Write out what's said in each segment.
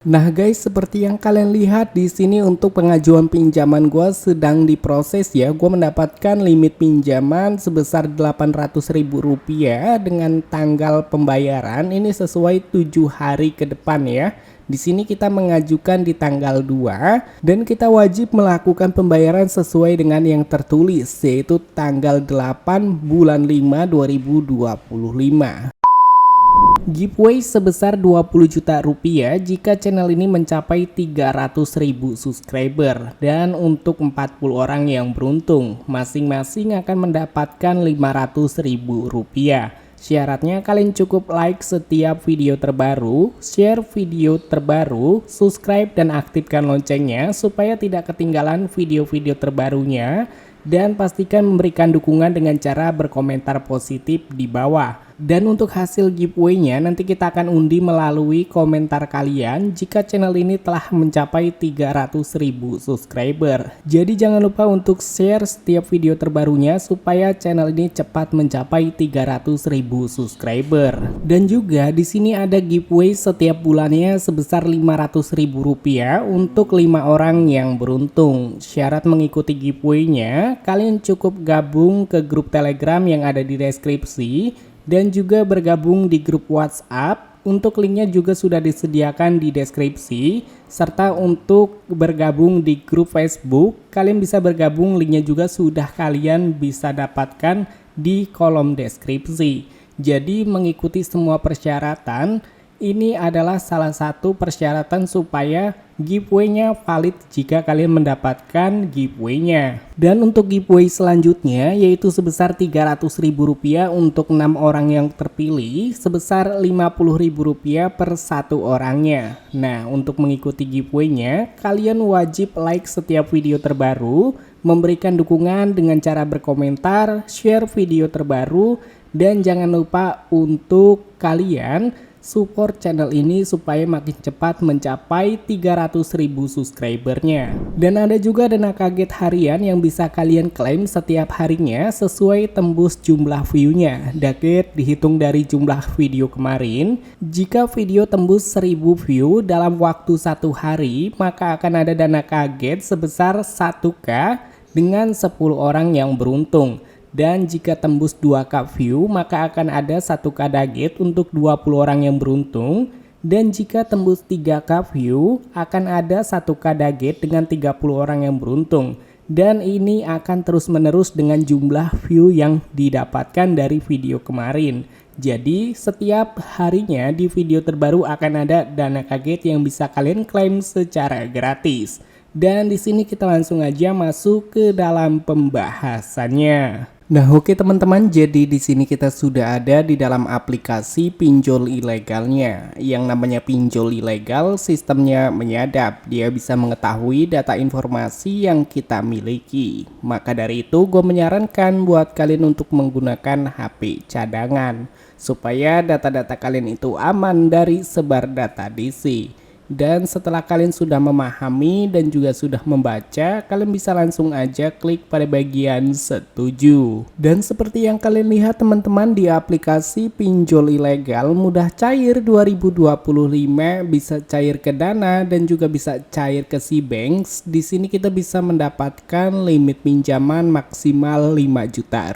Nah guys, seperti yang kalian lihat di sini untuk pengajuan pinjaman gue sedang diproses ya. Gue mendapatkan limit pinjaman sebesar Rp800.000 dengan tanggal pembayaran ini sesuai 7 hari ke depan ya. Di sini kita mengajukan di tanggal 2 dan kita wajib melakukan pembayaran sesuai dengan yang tertulis yaitu tanggal 8 bulan 5 2025. Giveaway sebesar Rp20 juta jika channel ini mencapai 300.000 subscriber, dan untuk 40 orang yang beruntung masing-masing akan mendapatkan Rp500.000. Syaratnya kalian cukup like setiap video terbaru, share video terbaru, subscribe dan aktifkan loncengnya supaya tidak ketinggalan video-video terbarunya, dan pastikan memberikan dukungan dengan cara berkomentar positif di bawah. Dan untuk hasil giveaway-nya nanti kita akan undi melalui komentar kalian jika channel ini telah mencapai 300.000 subscriber. Jadi jangan lupa untuk share setiap video terbarunya supaya channel ini cepat mencapai 300.000 subscriber. Dan juga di sini ada giveaway setiap bulannya sebesar Rp500.000 untuk 5 orang yang beruntung. Syarat mengikuti giveaway-nya, kalian cukup gabung ke grup Telegram yang ada di deskripsi dan juga bergabung di grup WhatsApp. Untuk linknya juga sudah disediakan di deskripsi, serta untuk bergabung di grup Facebook kalian bisa bergabung, linknya juga sudah kalian bisa dapatkan di kolom deskripsi. Jadi mengikuti semua persyaratan ini adalah salah satu persyaratan supaya giveaway-nya valid jika kalian mendapatkan giveaway-nya. Dan untuk giveaway selanjutnya yaitu sebesar Rp300.000 untuk 6 orang yang terpilih, sebesar Rp50.000 per satu orangnya. Nah, untuk mengikuti giveaway-nya kalian wajib like setiap video terbaru, memberikan dukungan dengan cara berkomentar, share video terbaru, dan jangan lupa untuk kalian support channel ini supaya makin cepat mencapai 300.000 subscribernya. Dan ada juga dana kaget harian yang bisa kalian klaim setiap harinya sesuai tembus jumlah view-nya. Kaget dihitung dari jumlah video kemarin. Jika video tembus 1000 view dalam waktu 1 hari, maka akan ada dana kaget sebesar 1K dengan 10 orang yang beruntung. Dan jika tembus 2K view maka akan ada 1K daget untuk 20 orang yang beruntung. Dan jika tembus 3K view akan ada 1K daget dengan 30 orang yang beruntung. Dan ini akan terus menerus dengan jumlah view yang didapatkan dari video kemarin. Jadi setiap harinya di video terbaru akan ada dana kaget yang bisa kalian klaim secara gratis. Dan di sini kita langsung aja masuk ke dalam pembahasannya. Nah, oke teman-teman, jadi di sini kita sudah ada di dalam aplikasi pinjol ilegalnya. Yang namanya pinjol ilegal, sistemnya menyadap. Dia bisa mengetahui data informasi yang kita miliki. Maka dari itu, gue menyarankan buat kalian untuk menggunakan HP cadangan supaya data-data kalian itu aman dari sebar data DC. Dan setelah kalian sudah memahami dan juga sudah membaca, kalian bisa langsung aja klik pada bagian setuju. Dan seperti yang kalian lihat teman-teman, di aplikasi pinjol ilegal mudah cair 2025, bisa cair ke Dana dan juga bisa cair ke Cbank. Di sini kita bisa mendapatkan limit pinjaman maksimal Rp5 juta.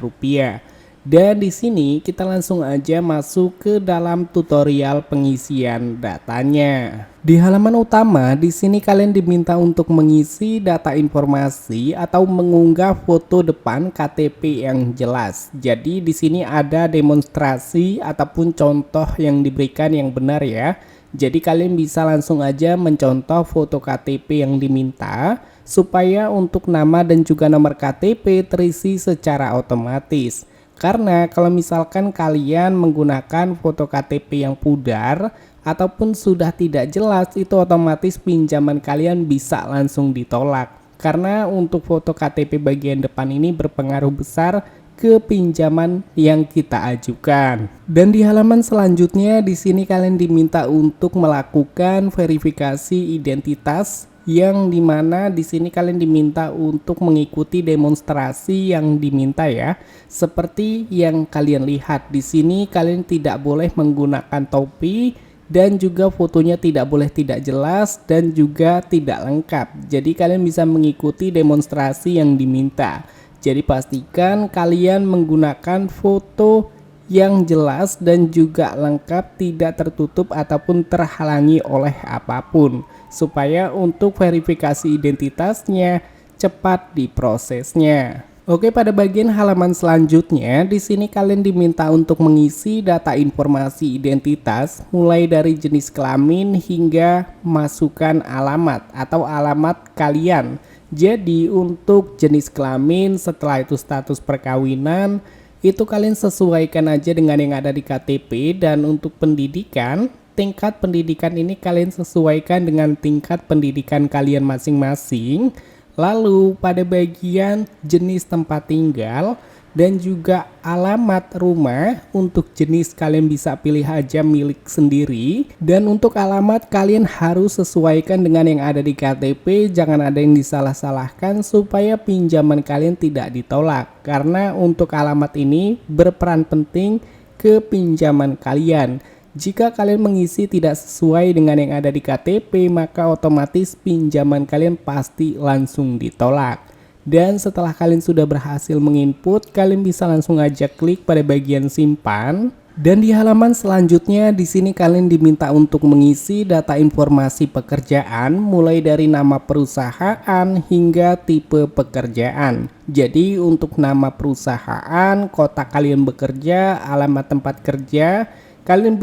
Dan di sini kita langsung aja masuk ke dalam tutorial pengisian datanya. Di halaman utama di sini kalian diminta untuk mengisi data informasi atau mengunggah foto depan KTP yang jelas. Jadi di sini ada demonstrasi ataupun contoh yang diberikan yang benar ya. Jadi kalian bisa langsung aja mencontoh foto KTP yang diminta supaya untuk nama dan juga nomor KTP terisi secara otomatis. Karena kalau misalkan kalian menggunakan foto KTP yang pudar ataupun sudah tidak jelas, itu otomatis pinjaman kalian bisa langsung ditolak. Karena untuk foto KTP bagian depan ini berpengaruh besar ke pinjaman yang kita ajukan. Dan di halaman selanjutnya di sini kalian diminta untuk melakukan verifikasi identitas, yang dimana di sini kalian diminta untuk mengikuti demonstrasi yang diminta ya. Seperti yang kalian lihat di sini, kalian tidak boleh menggunakan topi, dan juga fotonya tidak boleh tidak jelas dan juga tidak lengkap. Jadi kalian bisa mengikuti demonstrasi yang diminta. Jadi pastikan kalian menggunakan foto yang jelas dan juga lengkap, tidak tertutup ataupun terhalangi oleh apapun, supaya untuk verifikasi identitasnya cepat diprosesnya. Oke, pada bagian halaman selanjutnya, di sini kalian diminta untuk mengisi data informasi identitas, mulai dari jenis kelamin hingga masukkan alamat atau alamat kalian. Jadi untuk jenis kelamin, setelah itu status perkawinan, itu kalian sesuaikan aja dengan yang ada di KTP. Dan untuk pendidikan, tingkat pendidikan ini kalian sesuaikan dengan tingkat pendidikan kalian masing-masing. Lalu pada bagian jenis tempat tinggal dan juga alamat rumah, untuk jenis kalian bisa pilih aja milik sendiri, dan untuk alamat kalian harus sesuaikan dengan yang ada di KTP, jangan ada yang disalah-salahkan supaya pinjaman kalian tidak ditolak, karena untuk alamat ini berperan penting ke pinjaman kalian. Jika kalian mengisi tidak sesuai dengan yang ada di KTP, maka otomatis pinjaman kalian pasti langsung ditolak. Dan setelah kalian sudah berhasil menginput, kalian bisa langsung aja klik pada bagian simpan. Dan di halaman selanjutnya, di sini kalian diminta untuk mengisi data informasi pekerjaan, mulai dari nama perusahaan hingga tipe pekerjaan. Jadi untuk nama perusahaan, kota kalian bekerja, alamat tempat kerja, kalian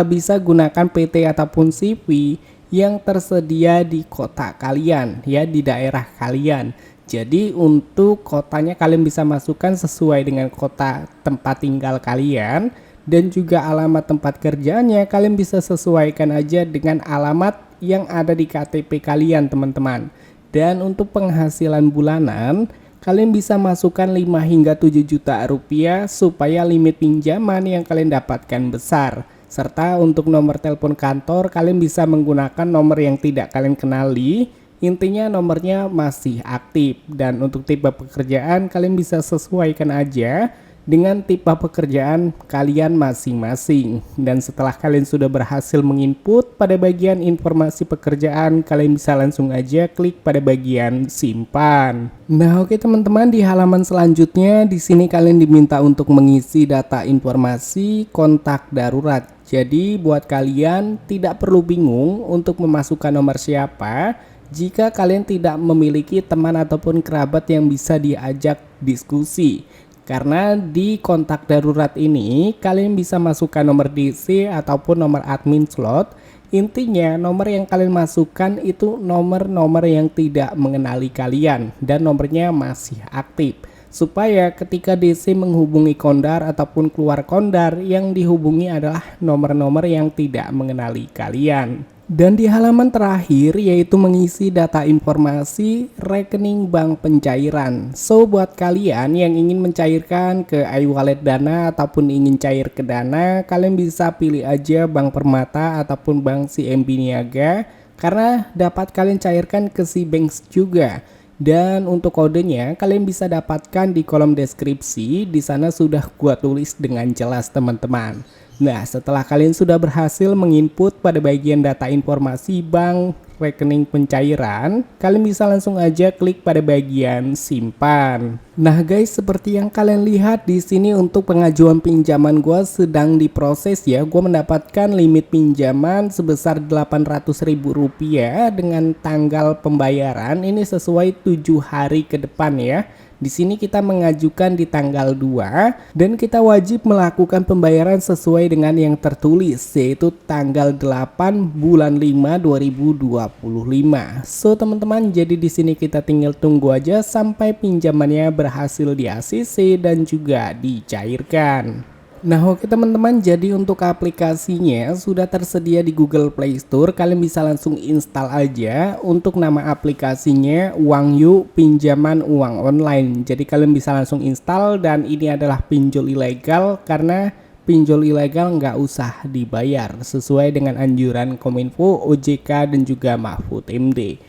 bisa gunakan PT ataupun CV yang tersedia di kota kalian, ya, di daerah kalian. Jadi untuk kotanya kalian bisa masukkan sesuai dengan kota tempat tinggal kalian, dan juga alamat tempat kerjanya kalian bisa sesuaikan aja dengan alamat yang ada di KTP kalian, teman-teman. Dan untuk penghasilan bulanan, kalian bisa masukkan 5 hingga 7 juta rupiah supaya limit pinjaman yang kalian dapatkan besar. Serta untuk nomor telepon kantor, kalian bisa menggunakan nomor yang tidak kalian kenali. Intinya nomornya masih aktif. Dan untuk tipe pekerjaan, kalian bisa sesuaikan aja dengan tipe pekerjaan kalian masing-masing. Dan setelah kalian sudah berhasil menginput pada bagian informasi pekerjaan, kalian bisa langsung aja klik pada bagian simpan. Nah, oke teman-teman, di halaman selanjutnya di sini kalian diminta untuk mengisi data informasi kontak darurat. Jadi buat kalian tidak perlu bingung untuk memasukkan nomor siapa jika kalian tidak memiliki teman ataupun kerabat yang bisa diajak diskusi. Karena di kontak darurat ini kalian bisa masukkan nomor DC ataupun nomor admin slot. Intinya nomor yang kalian masukkan itu nomor-nomor yang tidak mengenali kalian dan nomornya masih aktif, supaya ketika DC menghubungi kondar ataupun keluar kondar, yang dihubungi adalah nomor-nomor yang tidak mengenali kalian. Dan di halaman terakhir yaitu mengisi data informasi rekening bank pencairan. So buat kalian yang ingin mencairkan ke iWallet Dana ataupun ingin cair ke Dana, kalian bisa pilih aja Bank Permata ataupun Bank CMB Niaga, karena dapat kalian cairkan ke Cbanks juga. Dan untuk kodenya kalian bisa dapatkan di kolom deskripsi, di sana sudah gua tulis dengan jelas, teman-teman. Nah, setelah kalian sudah berhasil menginput pada bagian data informasi bank rekening pencairan, kalian bisa langsung aja klik pada bagian simpan. Nah guys, seperti yang kalian lihat di sini untuk pengajuan pinjaman gua sedang diproses ya. Gua mendapatkan limit pinjaman sebesar Rp800.000 dengan tanggal pembayaran ini sesuai 7 hari ke depan ya. Di sini kita mengajukan di tanggal 2 dan kita wajib melakukan pembayaran sesuai dengan yang tertulis, yaitu tanggal 8 bulan 5 2025. So teman-teman, jadi di sini kita tinggal tunggu aja sampai pinjamannya berhasil di ACC dan juga dicairkan. Nah oke teman-teman, jadi untuk aplikasinya sudah tersedia di Google Play Store. Kalian bisa langsung install aja. Untuk nama aplikasinya Uangyu Pinjaman Uang Online. Jadi kalian bisa langsung install, dan ini adalah pinjol ilegal karena pinjol ilegal nggak usah dibayar sesuai dengan anjuran Kominfo, OJK dan juga Mahfud MD.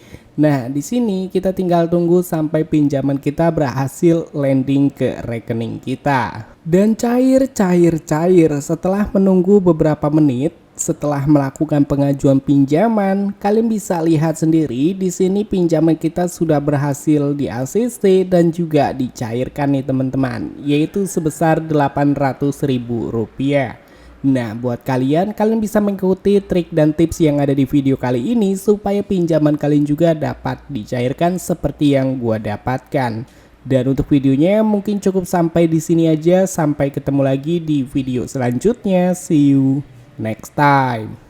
Nah, di sini kita tinggal tunggu sampai pinjaman kita berhasil landing ke rekening kita. Dan cair setelah menunggu beberapa menit, Setelah melakukan pengajuan pinjaman, kalian bisa lihat sendiri di sini pinjaman kita sudah berhasil di ACC dan juga dicairkan nih teman-teman, yaitu sebesar Rp800.000. Nah, buat kalian bisa mengikuti trik dan tips yang ada di video kali ini supaya pinjaman kalian juga dapat dicairkan seperti yang gua dapatkan. Dan untuk videonya mungkin cukup sampai di sini aja. Sampai ketemu lagi di video selanjutnya. See you next time.